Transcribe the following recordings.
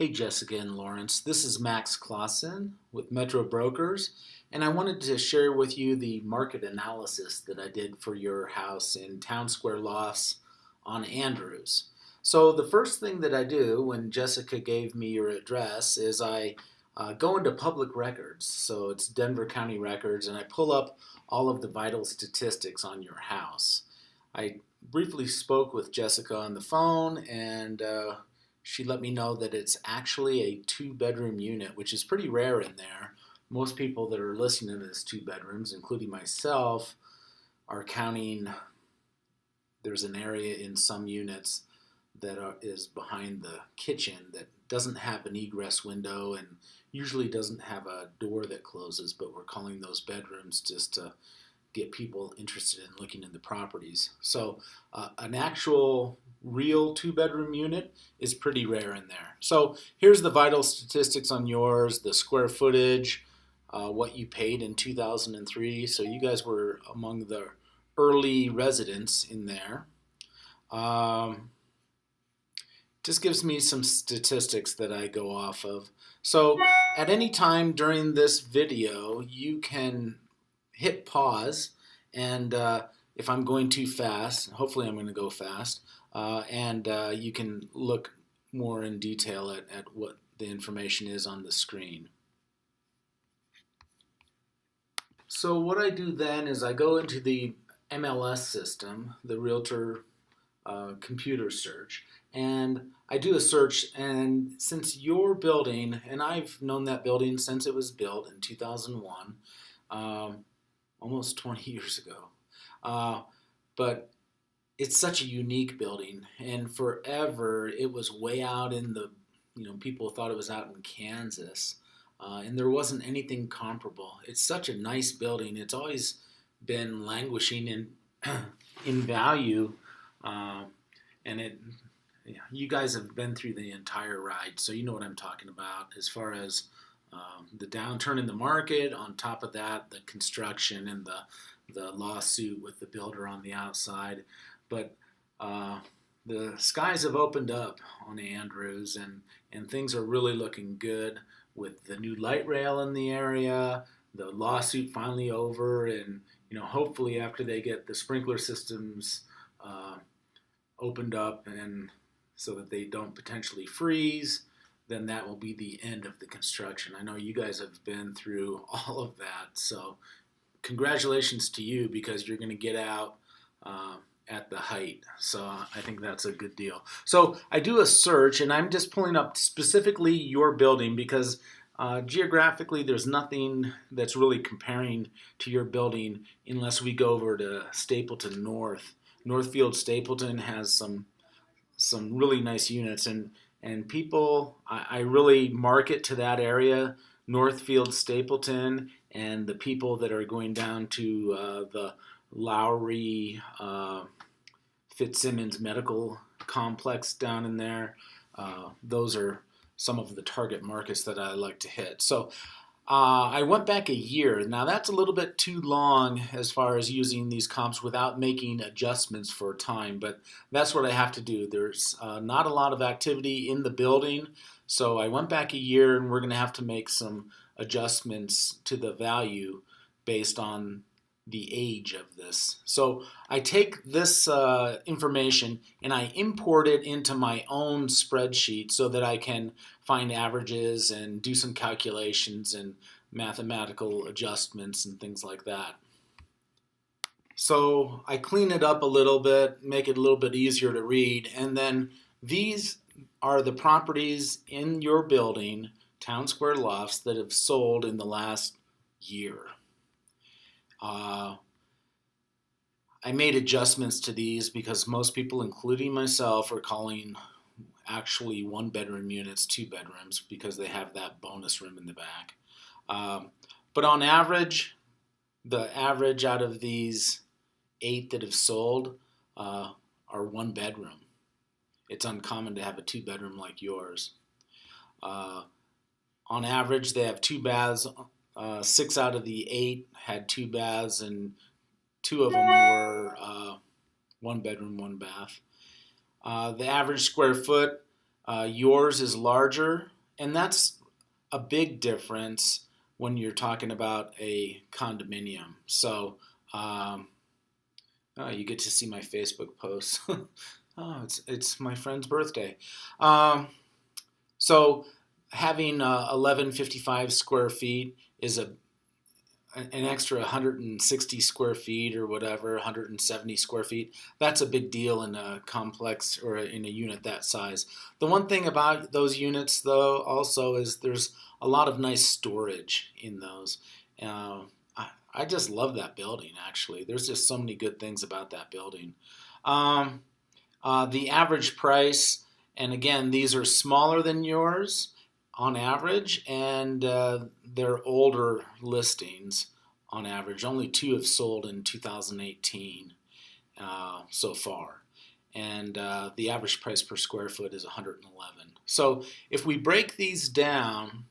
Hey Jessica and Lawrence, this is Max Clausen with Metro Brokers, and I wanted to share with you the market analysis that I did for your house in Town Square Lofts on Andrews. So the first thing that I do when Jessica gave me your address is I go into public records, so it's Denver County Records, and I pull up all of the vital statistics on your house. I briefly spoke with Jessica on the phone, and she let me know that it's actually a two-bedroom unit, which is pretty rare in there. Most people that are listening to this two bedrooms, including myself, are counting. There's an area in some units that is behind the kitchen that doesn't have an egress window and usually doesn't have a door that closes, but we're calling those bedrooms just to get people interested in looking in the properties. So an actual real two-bedroom unit is pretty rare in there. So here's the vital statistics on yours, the square footage, what you paid in 2003. So you guys were among the early residents in there. Um, just gives me some statistics that I go off of. So at any time during this video, you can hit pause, and if I'm going too fast, hopefully I'm going to go fast, and you can look more in detail at what the information is on the screen. So what I do then is I go into the MLS system, the Realtor computer search, and I do a search. And since your building, and I've known that building since it was built in 2001, almost 20 years ago, but it's such a unique building, and forever it was way out in the, people thought it was out in Kansas, and there wasn't anything comparable. It's such a nice building. It's always been languishing in in value, and you guys have been through the entire ride, so you know what I'm talking about as far as the downturn in the market. On top of that, the construction and the lawsuit with the builder on the outside. But the skies have opened up on Andrews, and things are really looking good with the new light rail in the area, the lawsuit finally over, and hopefully after they get the sprinkler systems opened up and so that they don't potentially freeze, then that will be the end of the construction. I know you guys have been through all of that, so congratulations to you because you're going to get out at the height. So I think that's a good deal. So I do a search, and I'm just pulling up specifically your building because geographically there's nothing that's really comparing to your building unless we go over to Stapleton North. Northfield Stapleton has some really nice units, and people, I really market to that area, Northfield Stapleton, and the people that are going down to the Lowry Fitzsimmons Medical Complex down in there. Those are some of the target markets that I like to hit. So I went back a year. Now that's a little bit too long as far as using these comps without making adjustments for time, but that's what I have to do. There's not a lot of activity in the building, so I went back a year, and we're going to have to make some adjustments to the value based on the age of this. So I take this information and I import it into my own spreadsheet so that I can find averages and do some calculations and mathematical adjustments and things like that. So I clean it up a little bit, make it a little bit easier to read, and then these are the properties in your building, Town Square Lofts, that have sold in the last year. I made adjustments to these because most people, including myself, are calling actually one-bedroom units two bedrooms because they have that bonus room in the back. But on average, the average out of these 8 that have sold are one bedroom. It's uncommon to have a two-bedroom like yours. On average, they have 2 baths. 6 out of the 8 had 2 baths, and 2 of them were 1 bedroom, 1 bath. The average square foot Yours is larger, and that's a big difference when you're talking about a condominium. So you get to see my Facebook posts. Oh, it's my friend's birthday. Um, so having 1155 square feet is an extra 160 square feet or whatever, 170 square feet. That's a big deal in a complex or in a unit that size. The one thing about those units, though, also is there's a lot of nice storage in those. Uh, I just love that building, actually. There's just so many good things about that building. Um, the average price, and again, these are smaller than yours on average, and they're older listings on average. Only two have sold in 2018 so far. And the average price per square foot is 111. So if we break these down,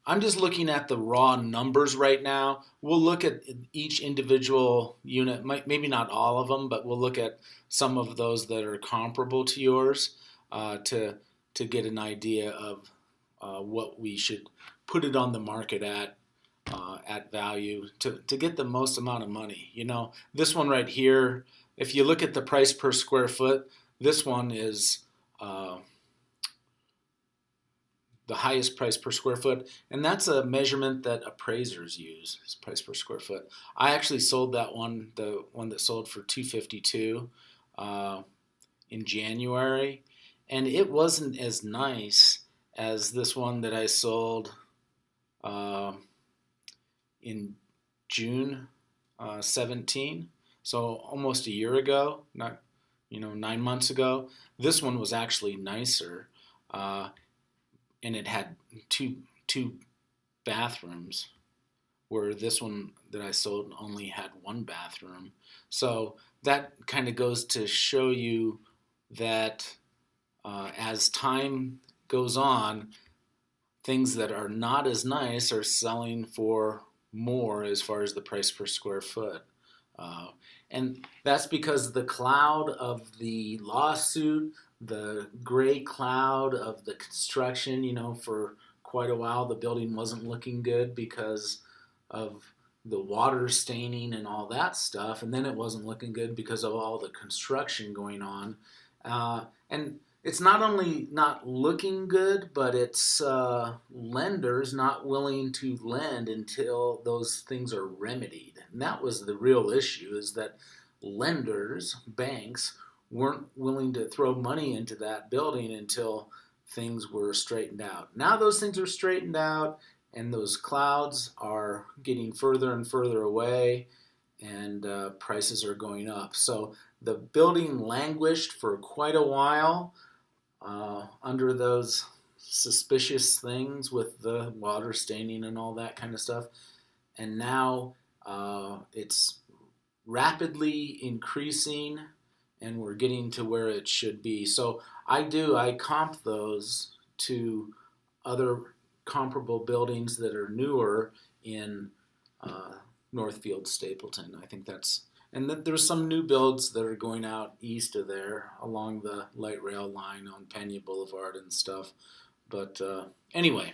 I'm just looking at the raw numbers right now. We'll look at each individual unit, maybe not all of them, but we'll look at some of those that are comparable to yours to get an idea of what we should put it on the market at value to get the most amount of money. You know, this one right here, if you look at the price per square foot, this one is the highest price per square foot, and that's a measurement that appraisers use, is price per square foot. I actually sold that one, the one that sold for $252 in January, and it wasn't as nice as this one that I sold in June 17, so almost a year ago, not 9 months ago. This one was actually nicer. And it had two bathrooms, where this one that I sold only had one bathroom. So that kind of goes to show you that as time goes on, things that are not as nice are selling for more as far as the price per square foot. And that's because the cloud of the lawsuit, the gray cloud of the construction, for quite a while the building wasn't looking good because of the water staining and all that stuff. And then it wasn't looking good because of all the construction going on. And it's not only not looking good, but it's lenders not willing to lend until those things are remedied. And that was the real issue, is that lenders, banks, weren't willing to throw money into that building until things were straightened out. Now those things are straightened out, and those clouds are getting further and further away, and prices are going up. So the building languished for quite a while under those suspicious things with the water staining and all that kind of stuff. And now it's rapidly increasing, and we're getting to where it should be. So I comp those to other comparable buildings that are newer in Northfield, Stapleton. I think that's, and there's some new builds that are going out east of there along the light rail line on Pena Boulevard and stuff. But anyway,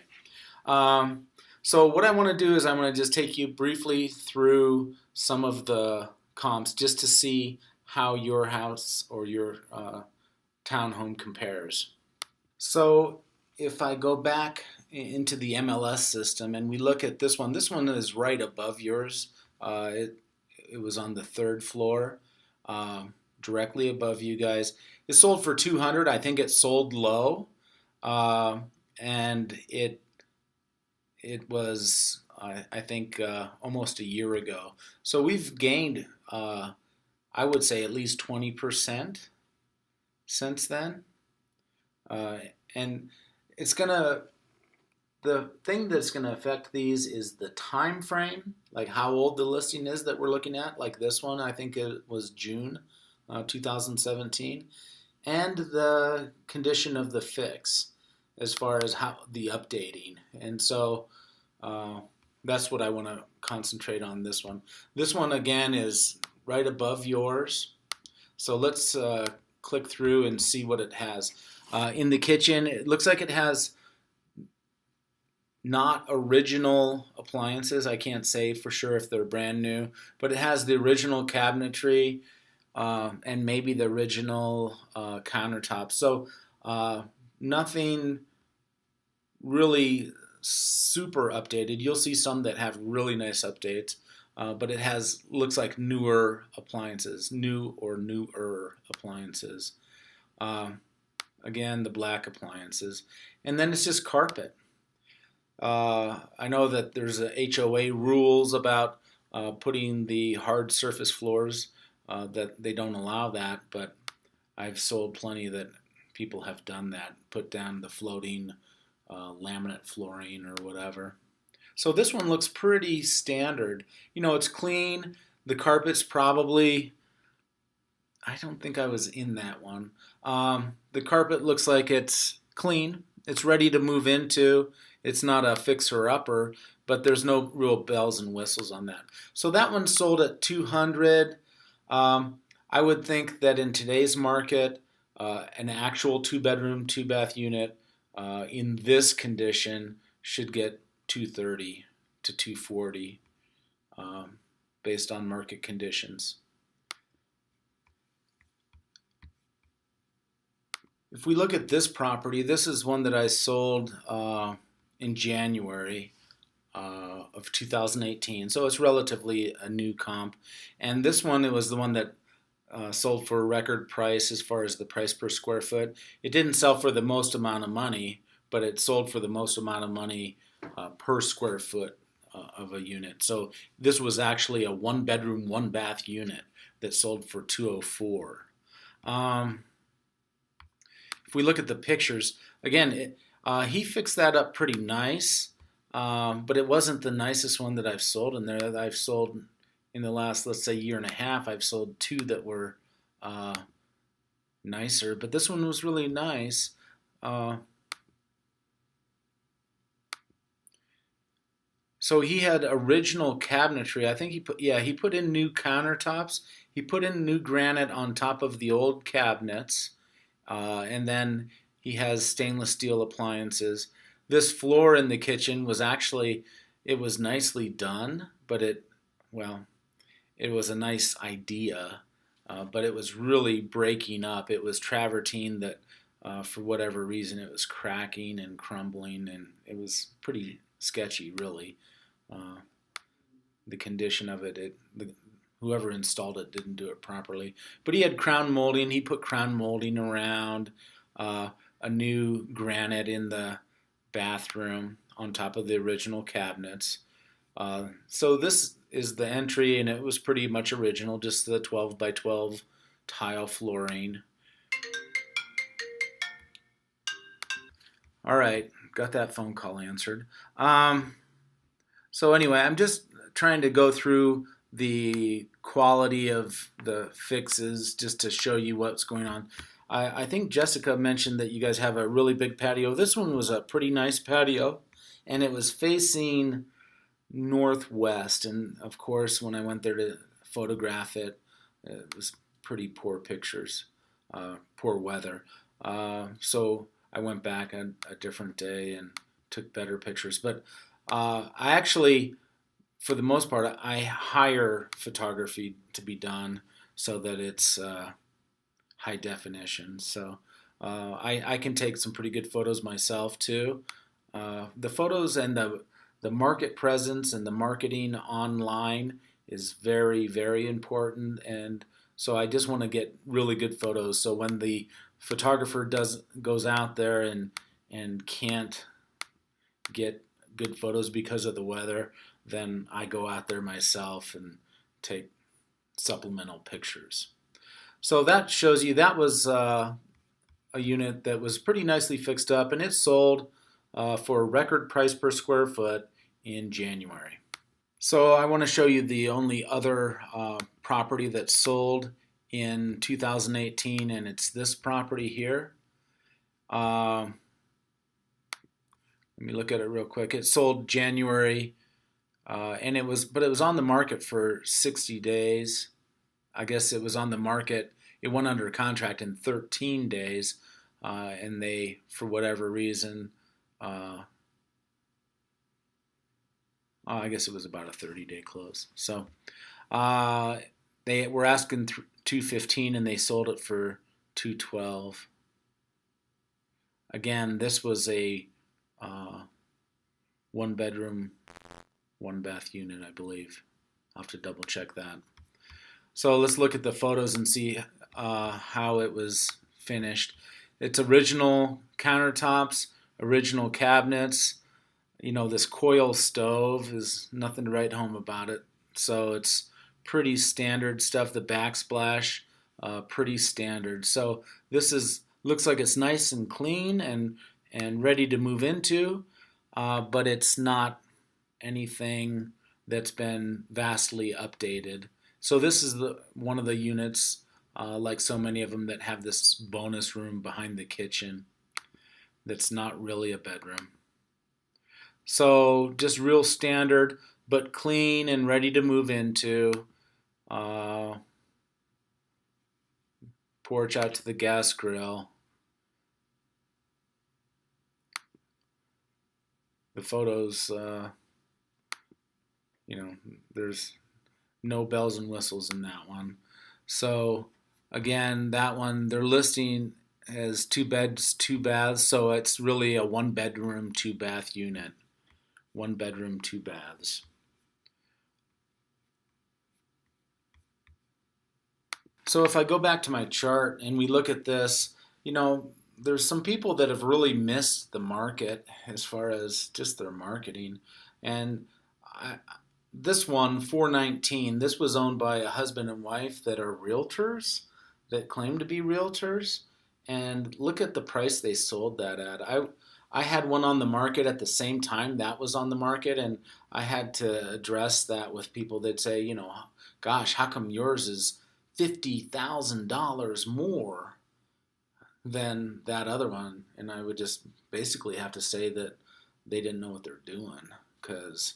so what I want to do is I want to just take you briefly through some of the comps just to see how your house or your townhome compares. So if I go back into the MLS system and we look at this one is right above yours. It was on the third floor, directly above you guys. It sold for $200. I think it sold low, and it was I think almost a year ago. So we've gained, I would say, at least 20% since then, and it's gonna. The thing that's going to affect these is the time frame, like how old the listing is that we're looking at. Like this one, I think it was June 2017, and the condition of the fix, as far as how the updating. And so that's what I want to concentrate on this one. This one again is right above yours. So let's click through and see what it has. In the kitchen, it looks like it has not original appliances. I can't say for sure if they're brand new, but it has the original cabinetry and maybe the original countertop. So nothing really super updated. You'll see some that have really nice updates, but it looks like newer appliances, new or newer appliances. Again, the black appliances, and then it's just carpet. I know that there's a HOA rules about putting the hard surface floors, that they don't allow that, but I've sold plenty that people have done that, put down the floating laminate flooring or whatever. So this one looks pretty standard. You know, it's clean. The carpet's probably, I don't think I was in that one. The carpet looks like it's clean. It's ready to move into. It's not a fixer-upper, but there's no real bells and whistles on that. So that one sold at $200. I would think that in today's market, an actual 2-bedroom, 2-bath unit in this condition should get $230 to $240 based on market conditions. If we look at this property, this is one that I sold in January of 2018, so it's relatively a new comp. And this one, it was the one that sold for a record price as far as the price per square foot. It didn't sell for the most amount of money, but it sold for the most amount of money per square foot of a unit. So this was actually a 1-bedroom, 1-bath unit that sold for $204. If we look at the pictures, again, he fixed that up pretty nice, but it wasn't the nicest one that I've sold in there. I've sold in the last, let's say, year and a half, I've sold 2 that were nicer, but this one was really nice. So he had original cabinetry. I think he put in new countertops. He put in new granite on top of the old cabinets. And then he has stainless steel appliances. This floor in the kitchen was actually, it was nicely done, but it was a nice idea, but it was really breaking up. It was travertine that, for whatever reason, it was cracking and crumbling, and it was pretty sketchy, really. The condition of it, whoever installed it didn't do it properly. But he had crown molding. He put crown molding around, a new granite in the bathroom on top of the original cabinets. So this is the entry, and it was pretty much original, just the 12 by 12 tile flooring. All right, got that phone call answered. So anyway, I'm just trying to go through the quality of the fixes just to show you what's going on. I think Jessica mentioned that you guys have a really big patio. This one was a pretty nice patio, and it was facing northwest. And of course, when I went there to photograph it, it was pretty poor pictures, poor weather. So I went back a different day and took better pictures. But I actually, for the most part, I hire photography to be done so that it's high definition. So I can take some pretty good photos myself too. The photos and the market presence and the marketing online is very, very important. And so I just want to get really good photos. So when the photographer goes out there and can't get good photos because of the weather, then I go out there myself and take supplemental pictures. So that shows you that was a unit that was pretty nicely fixed up, and it sold for a record price per square foot in January. So I want to show you the only other property that sold in 2018, and it's this property here. Let me look at it real quick. It sold January, and it was on the market for 60 days. I guess it was on the market it went under contract in 13 days, and they, for whatever reason, I guess it was about a 30-day close. So uh, they were asking 215, and they sold it for 212. Again, this was a uh, one bedroom, one bath unit, I believe. I'll have to double check that. So let's look at the photos and see how it was finished. It's original countertops, original cabinets. You know, this coil stove is nothing to write home about it. So it's pretty standard stuff. The backsplash, pretty standard. So this is looks like it's nice and clean and ready to move into, but it's not anything that's been vastly updated. So this is one of the units, like so many of them, that have this bonus room behind the kitchen that's not really a bedroom. So just real standard, but clean and ready to move into. Uh, Porch out to the gas grill. The photos, there's no bells and whistles in that one. So again, that one they're listing as 2 beds, 2 baths, so it's really a 1 bedroom, 2 bath unit. 1 bedroom, 2 baths. So if I go back to my chart and we look at this, there's some people that have really missed the market as far as just their marketing. And this one, 419, this was owned by a husband and wife that are realtors, that claim to be realtors. And look at the price they sold that at. I had one on the market at the same time that was on the market, and I had to address that with people that say, gosh, how come yours is $50,000 more than that other one? And I would just basically have to say that they didn't know what they're doing, because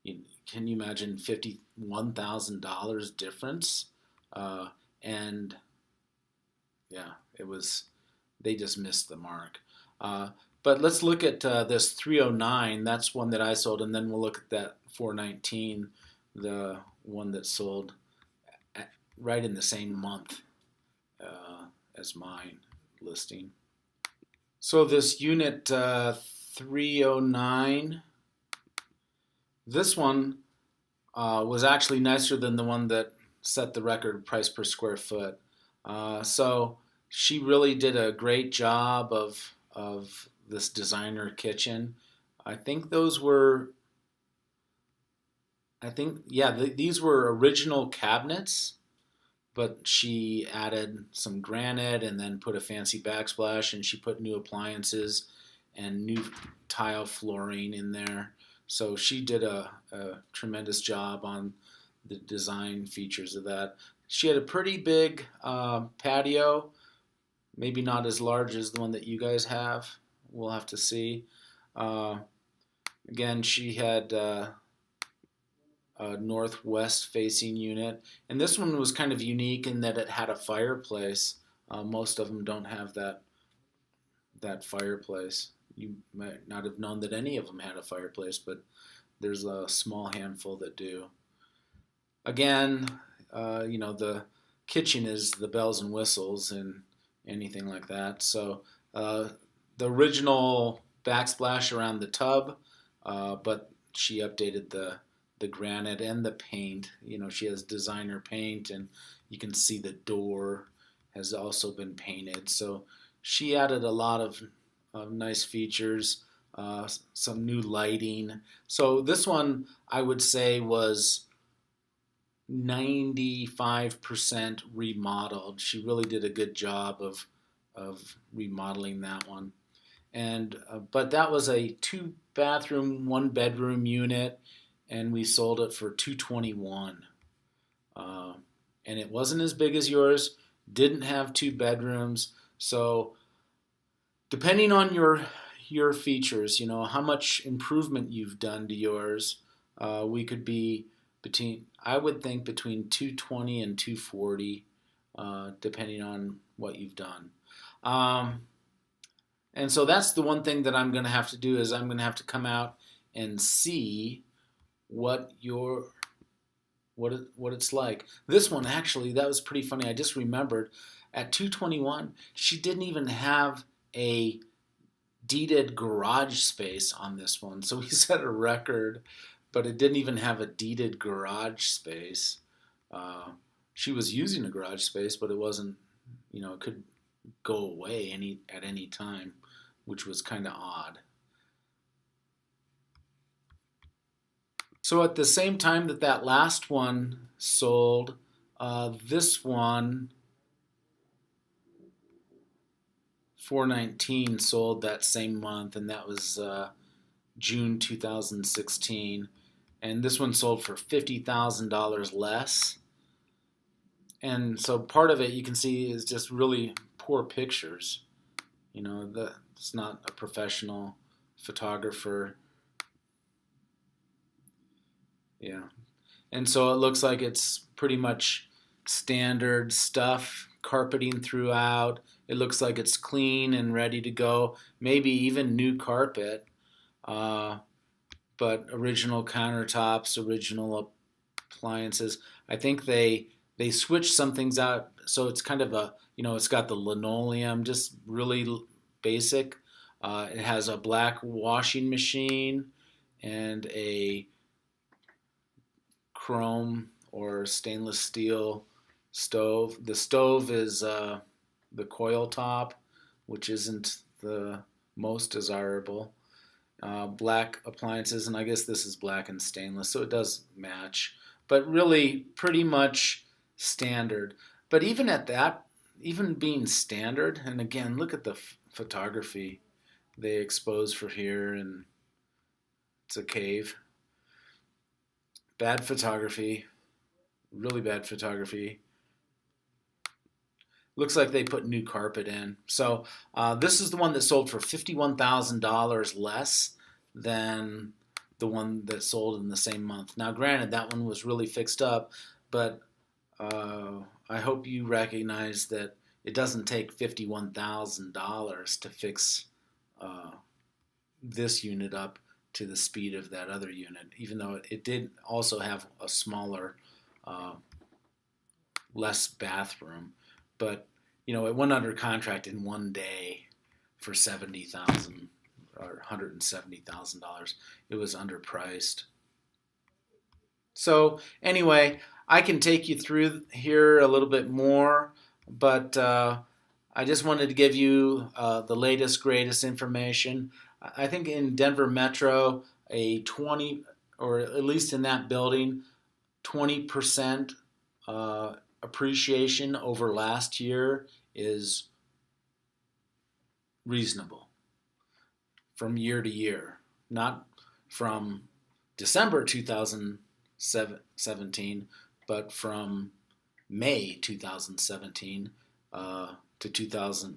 can you imagine $51,000 difference? And yeah, they just missed the mark. But let's look at this 309. That's one that I sold, and then we'll look at that 419, the one that sold right in the same month as mine listing. So this unit 309, this one was actually nicer than the one that set the record price per square foot. So she really did a great job of this designer kitchen. These were original cabinets, but she added some granite and then put a fancy backsplash, and she put new appliances and new tile flooring in there. So she did a tremendous job on the design features of that. She had a pretty big patio, maybe not as large as the one that you guys have. We'll have to see. Again, she had a northwest facing unit, and this one was kind of unique in that it had a fireplace. Most of them don't have that fireplace. You might not have known that any of them had a fireplace, but there's a small handful that do. Again, the kitchen is the bells and whistles and anything like that. So the original backsplash around the tub, but she updated the granite and the paint. She has designer paint, and you can see the door has also been painted. So she added a lot of nice features, some new lighting. So this one, I would say, was 95% remodeled. She really did a good job of remodeling that one. And but that was a 2 bathroom, 1 bedroom unit, and we sold it for $221. And it wasn't as big as yours. Didn't have 2 bedrooms. So depending on your features, how much improvement you've done to yours, we could be I would think between 220 and 240 depending on what you've done. Um, and so that's the one thing that I'm going to have to do is I'm going to have to come out and see what your what it's like. This one actually, that was pretty funny. I just remembered at 221, she didn't even have a deeded garage space on this one. So we set a record, but it didn't even have a deeded garage space. She was using a garage space, but it wasn't, it could go away at any time, which was kind of odd. So at the same time that that last one sold, this one 419 sold that same month, and that was June 2016. And this one sold for $50,000 less. And so part of it you can see is just really poor pictures. It's not a professional photographer. Yeah. And so it looks like it's pretty much standard stuff, carpeting throughout. It looks like it's clean and ready to go. Maybe even new carpet, but original countertops, original appliances. I think they switched some things out, so it's kind of it's got the linoleum, just really basic. It has a black washing machine and a chrome or stainless steel stove. The stove is the coil top, which isn't the most desirable. Black appliances, and I guess this is black and stainless, so it does match. But really, pretty much standard. But even at that, even being standard, and again, look at the photography they expose for here, and it's a cave. Bad photography, really bad photography. Looks like they put new carpet in. So this is the one that sold for $51,000 less than the one that sold in the same month. Now, granted, that one was really fixed up, but I hope you recognize that it doesn't take $51,000 to fix this unit up to the speed of that other unit, even though it did also have a smaller, less bathroom. But it went under contract in one day for $70,000 or $170,000. It was underpriced. So anyway, I can take you through here a little bit more, but I just wanted to give you the latest, greatest information. I think in Denver Metro, a 20, or at least in that building, 20% appreciation over last year is reasonable from year to year, not from December 2017, but from May 2017 to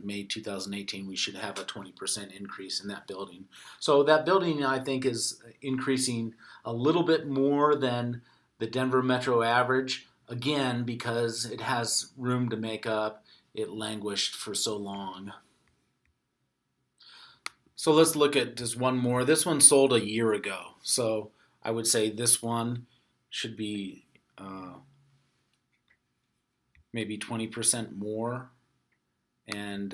May 2018, we should have a 20% increase in that building. So that building, I think, is increasing a little bit more than the Denver Metro average, again, because it has room to make up. It languished for so long. So let's look at just one more. This one sold a year ago. So I would say this one should be maybe 20% more. And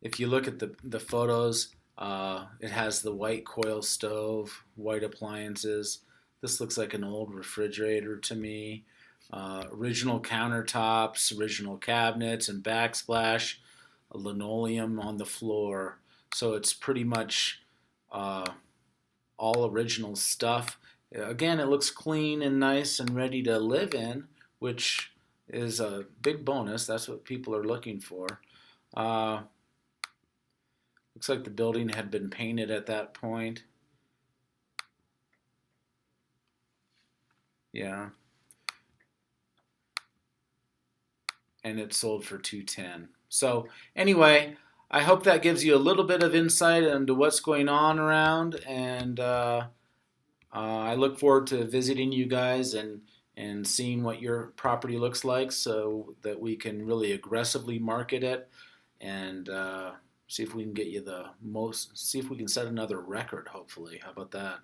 if you look at the photos, it has the white coil stove, white appliances. This looks like an old refrigerator to me. Original countertops, original cabinets, and backsplash, linoleum on the floor. So it's pretty much all original stuff. Again, it looks clean and nice and ready to live in, which is a big bonus. That's what people are looking for. Looks like the building had been painted at that point. Yeah. And it sold for $210. So anyway, I hope that gives you a little bit of insight into what's going on around, and I look forward to visiting you guys and and seeing what your property looks like so that we can really aggressively market it and see if we can get you the most, see if we can set another record, hopefully. How about that?